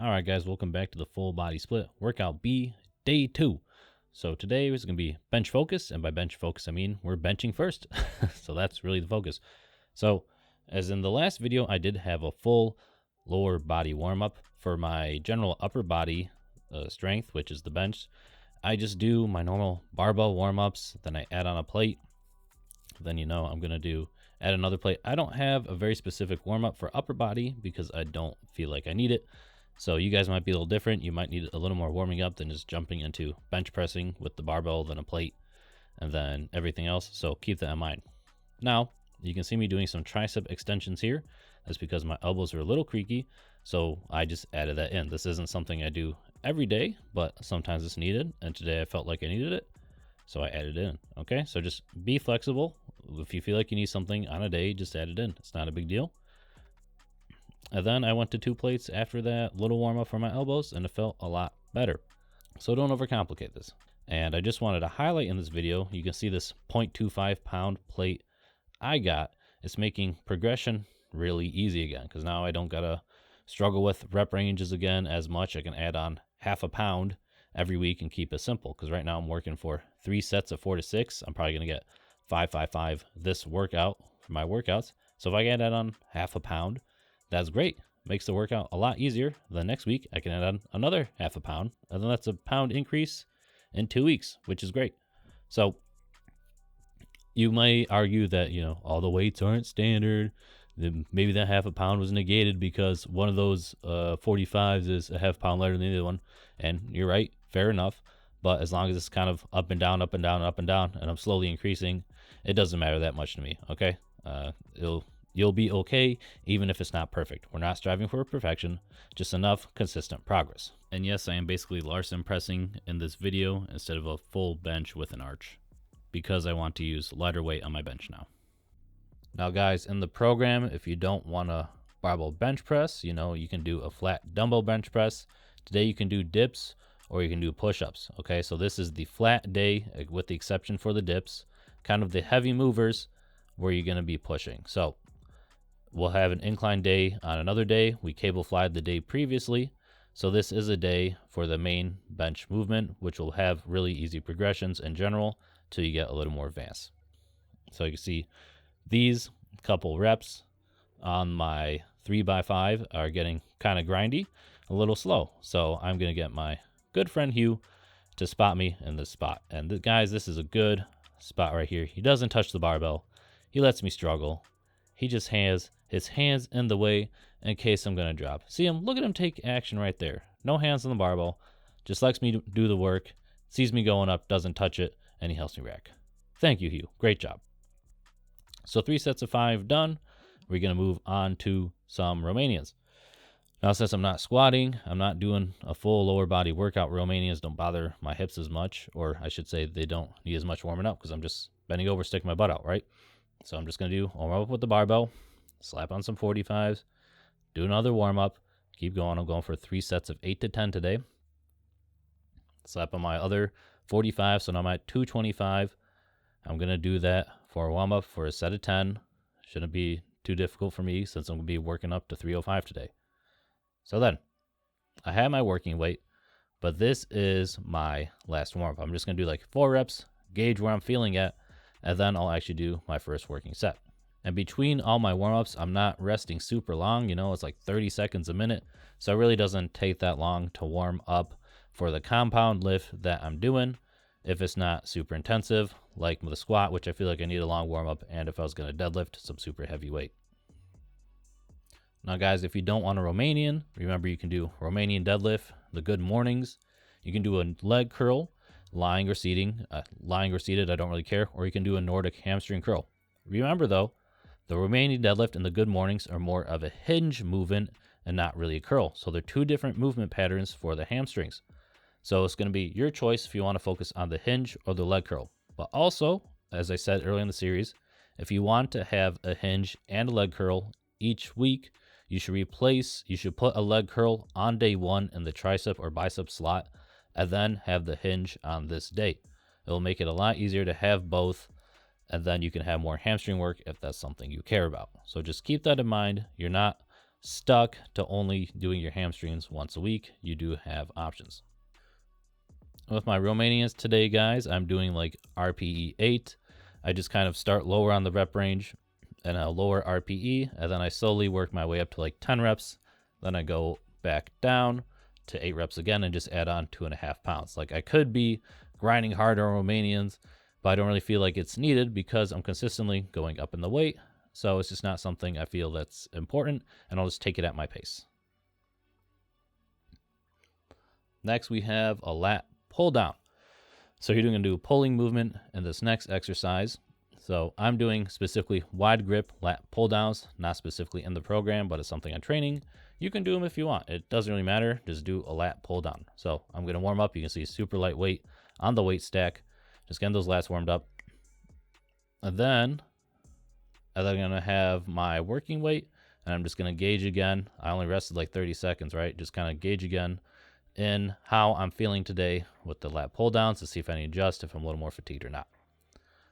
All right, guys, welcome back to the full body split workout B, day 2. So today is going to be bench focus, and by bench focus, I mean we're benching first. So that's really the focus. So as in the last video, I did have a full lower body warm up for my general upper body strength, which is the bench. I just do my normal barbell warm ups, then I add on a plate. Then I'm going to add another plate. I don't have a very specific warm up for upper body because I don't feel like I need it. So you guys might be a little different. You might need a little more warming up than just jumping into bench pressing with the barbell, then a plate, and then everything else. So keep that in mind. Now, you can see me doing some tricep extensions here. That's because my elbows are a little creaky, so I just added that in. This isn't something I do every day, but sometimes it's needed, and today I felt like I needed it, so I added it in. Okay, so just be flexible. If you feel like you need something on a day, just add it in. It's not a big deal. And then I went to 2 plates after that little warm up for my elbows, and it felt a lot better. So don't overcomplicate this. And I just wanted to highlight in this video, you can see this 0.25 pound plate I got. It's making progression really easy again, because now I don't gotta struggle with rep ranges again as much. I can add on half a pound every week and keep it simple, because right now I'm working for 3 sets of 4 to 6. I'm probably gonna get 5, 5, 5 this workout for my workouts. So if I can add on half a pound, that's great. Makes the workout a lot easier. Then next week I can add on another half a pound, and then that's a pound increase in 2 weeks, which is great. So you might argue that all the weights aren't standard. Then maybe that half a pound was negated because one of those 45s is a half pound lighter than the other one. And you're right, fair enough. But as long as it's kind of up and down, up and down, up and down, and I'm slowly increasing, it doesn't matter that much to me. Okay, you'll be okay even if it's not perfect. We're not striving for perfection, just enough consistent progress. And yes, I am basically Larson pressing in this video instead of a full bench with an arch, because I want to use lighter weight on my bench now. Now guys, in the program, if you don't want a barbell bench press, you can do a flat dumbbell bench press. Today you can do dips or you can do push-ups. Okay, so this is the flat day with the exception for the dips, kind of the heavy movers where you're going to be pushing. So we'll have an incline day on another day. We cable flied the day previously. So this is a day for the main bench movement, which will have really easy progressions in general till you get a little more advanced. So you can see these couple reps on my 3x5 are getting kind of grindy, a little slow. So I'm going to get my good friend Hugh to spot me in this spot. And guys, this is a good spot right here. He doesn't touch the barbell. He lets me struggle. He just has his hands in the way in case I'm going to drop. See him? Look at him take action right there. No hands on the barbell. Just lets me do the work. Sees me going up, doesn't touch it, and he helps me rack. Thank you, Hugh. Great job. So 3 sets of 5 done. We're going to move on to some Romanians. Now, since I'm not squatting, I'm not doing a full lower body workout. Romanians don't bother my hips as much, or I should say they don't need as much warming up because I'm just bending over, sticking my butt out, right? So I'm just going to do warm up with the barbell, slap on some 45s, do another warm up, keep going. I'm going for 3 sets of 8 to 10 today. Slap on my other 45, so now I'm at 225. I'm going to do that for a warm up for a set of 10. Shouldn't be too difficult for me since I'm going to be working up to 305 today. So then I have my working weight, but this is my last warm up. I'm just going to do like 4 reps, gauge where I'm feeling at, and then I'll actually do my first working set. And between all my warm-ups, I'm not resting super long. It's like 30 seconds a minute. So it really doesn't take that long to warm up for the compound lift that I'm doing if it's not super intensive, like with a squat, which I feel like I need a long warm-up, and if I was going to deadlift some super heavy weight. Now, guys, if you don't want a Romanian, remember you can do Romanian deadlift, the good mornings. You can do a leg curl, lying or seating. Lying or seated, I don't really care. Or you can do a Nordic hamstring curl. Remember, though, the Romanian deadlift and the good mornings are more of a hinge movement and not really a curl. So they're 2 different movement patterns for the hamstrings. So it's going to be your choice if you want to focus on the hinge or the leg curl. But also, as I said earlier in the series, if you want to have a hinge and a leg curl each week, you should put a leg curl on day 1 in the tricep or bicep slot, and then have the hinge on this day. It'll make it a lot easier to have both, and then you can have more hamstring work if that's something you care about. So just keep that in mind. You're not stuck to only doing your hamstrings once a week, you do have options. With my Romanians today, guys, I'm doing like RPE 8. I just kind of start lower on the rep range and a lower RPE, and then I slowly work my way up to like 10 reps. Then I go back down to 8 reps again and just add on 2.5 pounds. Like, I could be grinding hard on Romanians, but I don't really feel like it's needed because I'm consistently going up in the weight. So it's just not something I feel that's important, and I'll just take it at my pace. Next, we have a lat pull down. So you're going to do a pulling movement in this next exercise. So I'm doing specifically wide grip lat pull downs, not specifically in the program, but it's something I'm training. You can do them if you want. It doesn't really matter. Just do a lat pull down. So I'm going to warm up. You can see super lightweight on the weight stack. Just getting those lats warmed up. And then I'm going to have my working weight, and I'm just going to gauge again. I only rested like 30 seconds, right? Just kind of gauge again in how I'm feeling today with the lat pull downs to see if I need to adjust, if I'm a little more fatigued or not.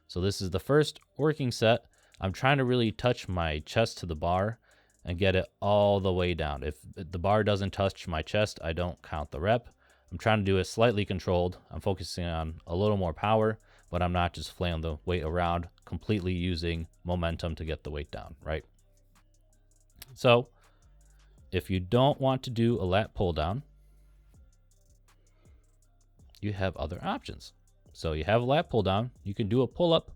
So this is the first working set. I'm trying to really touch my chest to the bar and get it all the way down. If the bar doesn't touch my chest, I don't count the rep. I'm trying to do it slightly controlled. I'm focusing on a little more power, but I'm not just flailing the weight around, completely using momentum to get the weight down, right? So if you don't want to do a lat pull down, you have other options. So you have a lat pull down, you can do a pull up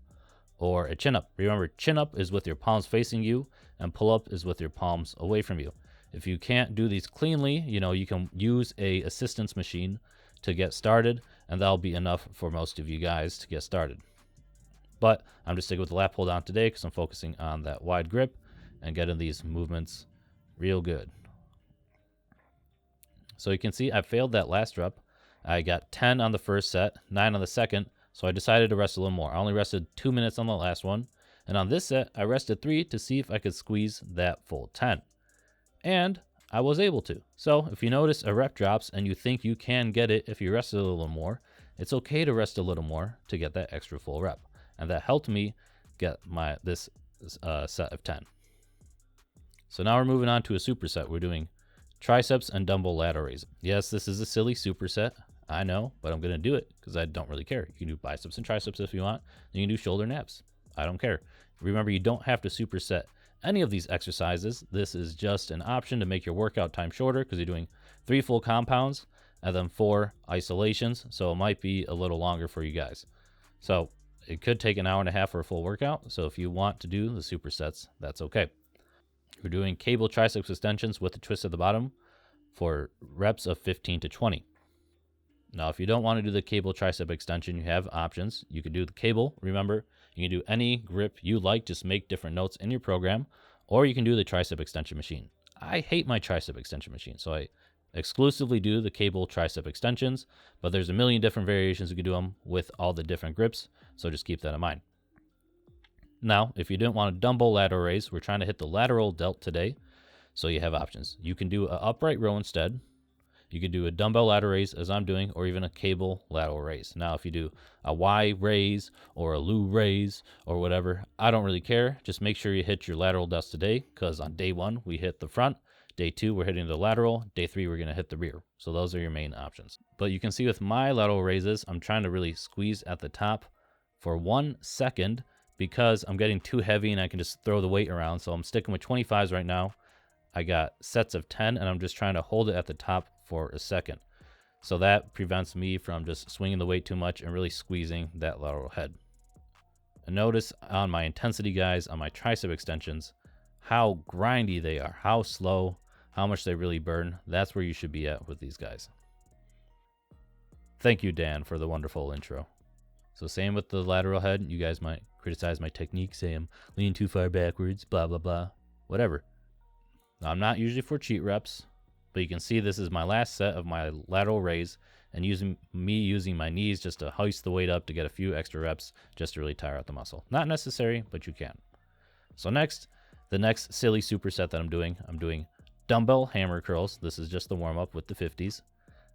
or a chin up. Remember, chin up is with your palms facing you, and pull up is with your palms away from you. If you can't do these cleanly, you can use a assistance machine to get started, and that'll be enough for most of you guys to get started. But I'm just sticking with the lat pull down today because I'm focusing on that wide grip and getting these movements real good. So you can see I failed that last rep. I got 10 on the first set, 9 on the second, so I decided to rest a little more. I only rested 2 minutes on the last one, and on this set, I rested 3 to see if I could squeeze that full 10. And I was able to. So if you notice a rep drops and you think you can get it if you rested a little more, it's okay to rest a little more to get that extra full rep. And that helped me get this set of 10. So now we're moving on to a superset. We're doing triceps and dumbbell lateral raise. Yes, this is a silly superset, I know, but I'm going to do it because I don't really care. You can do biceps and triceps if you want. You can do shoulder and abs. I don't care. Remember, you don't have to superset any of these exercises. This is just an option to make your workout time shorter because you're doing 3 full compounds and then 4 isolations. So it might be a little longer for you guys. So it could take an hour and a half for a full workout. So if you want to do the supersets, that's okay. We're doing cable triceps extensions with a twist at the bottom for reps of 15 to 20. Now, if you don't want to do the cable tricep extension, you have options. You can do the cable. Remember, you can do any grip you like. Just make different notes in your program. Or you can do the tricep extension machine. I hate my tricep extension machine, so I exclusively do the cable tricep extensions. But there's a million different variations you can do them with all the different grips, so just keep that in mind. Now, if you didn't want a dumbbell lateral raise, we're trying to hit the lateral delt today, so you have options. You can do an upright row instead. You could do a dumbbell lateral raise, as I'm doing, or even a cable lateral raise. Now, if you do a Y raise or a Lou raise or whatever, I don't really care. Just make sure you hit your lateral delts today, because on day 1, we hit the front. Day 2, we're hitting the lateral. Day 3, we're going to hit the rear. So those are your main options. But you can see with my lateral raises, I'm trying to really squeeze at the top for 1 second because I'm getting too heavy and I can just throw the weight around. So I'm sticking with 25s right now. I got sets of 10, and I'm just trying to hold it at the top for a second. So that prevents me from just swinging the weight too much and really squeezing that lateral head. And notice on my intensity, guys, on my tricep extensions, how grindy they are, how slow, how much they really burn. That's where you should be at with these guys. Thank you, Dan, for the wonderful intro. So same with the lateral head. You guys might criticize my technique, say I'm leaning too far backwards, blah, blah, blah, whatever. Now, I'm not usually for cheat reps, but you can see this is my last set of my lateral raise, and using my knees just to hoist the weight up to get a few extra reps just to really tire out the muscle. Not necessary, but you can. So next, the next silly superset that I'm doing dumbbell hammer curls. This is just the warm-up with the 50s.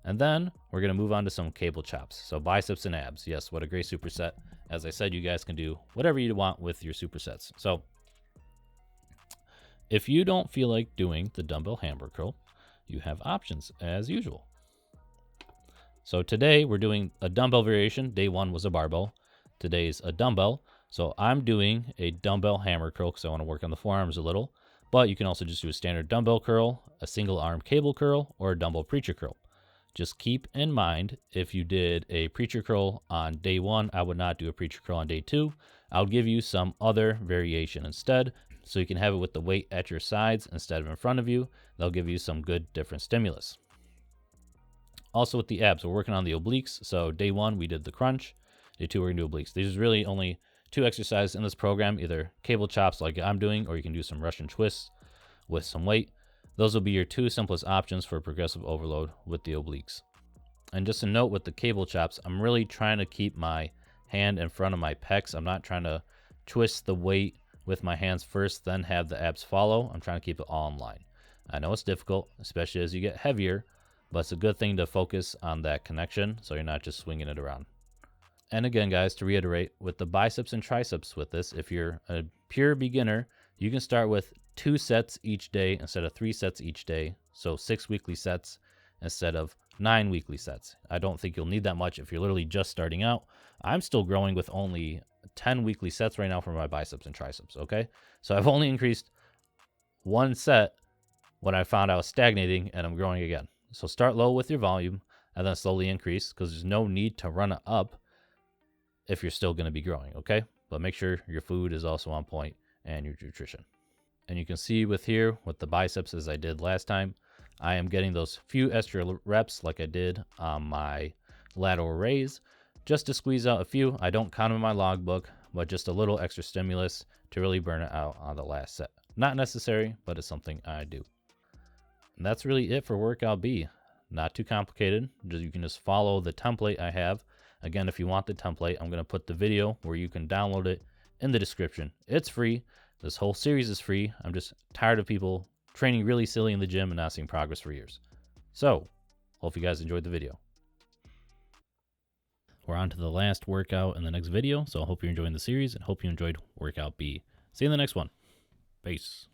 And then we're going to move on to some cable chops. So biceps and abs. Yes, what a great superset. As I said, you guys can do whatever you want with your supersets. So If you don't feel like doing the dumbbell hammer curl, you have options as usual. So today we're doing a dumbbell variation. Day 1 was a barbell. Today's a dumbbell. So I'm doing a dumbbell hammer curl because I want to work on the forearms a little. But you can also just do a standard dumbbell curl, a single arm cable curl, or a dumbbell preacher curl. Just keep in mind, if you did a preacher curl on day 1, I would not do a preacher curl on day 2. I'll give you some other variation instead, so you can have it with the weight at your sides instead of in front of you. They'll give you some good different stimulus. Also with the abs, we're working on the obliques. So day 1, we did the crunch. Day 2, we're gonna do obliques. There's really only 2 exercises in this program, either cable chops like I'm doing, or you can do some Russian twists with some weight. Those will be your 2 simplest options for progressive overload with the obliques. And just a note with the cable chops, I'm really trying to keep my hand in front of my pecs. I'm not trying to twist the weight with my hands first, then have the abs follow. I'm trying to keep it all in line. I know it's difficult, especially as you get heavier, but it's a good thing to focus on that connection so you're not just swinging it around. And again, guys, to reiterate, with the biceps and triceps with this, if you're a pure beginner, you can start with 2 sets each day instead of 3 sets each day. So 6 weekly sets instead of 9 weekly sets. I don't think you'll need that much if you're literally just starting out. I'm still growing with only 10 weekly sets right now for my biceps and triceps, okay? So I've only increased 1 set when I found I was stagnating and I'm growing again. So start low with your volume and then slowly increase, because there's no need to run it up if you're still going to be growing, okay? But make sure your food is also on point and your nutrition. And you can see with here, with the biceps as I did last time, I am getting those few extra reps like I did on my lateral raise, just to squeeze out a few. I don't count them in my logbook, but just a little extra stimulus to really burn it out on the last set. Not necessary, but it's something I do. And that's really it for workout B. Not too complicated. You can just follow the template I have. Again, if you want the template, I'm going to put the video where you can download it in the description. It's free. This whole series is free. I'm just tired of people training really silly in the gym and not seeing progress for years. So, hope you guys enjoyed the video. We're on to the last workout in the next video, so I hope you're enjoying the series and hope you enjoyed workout B. See you in the next one. Peace.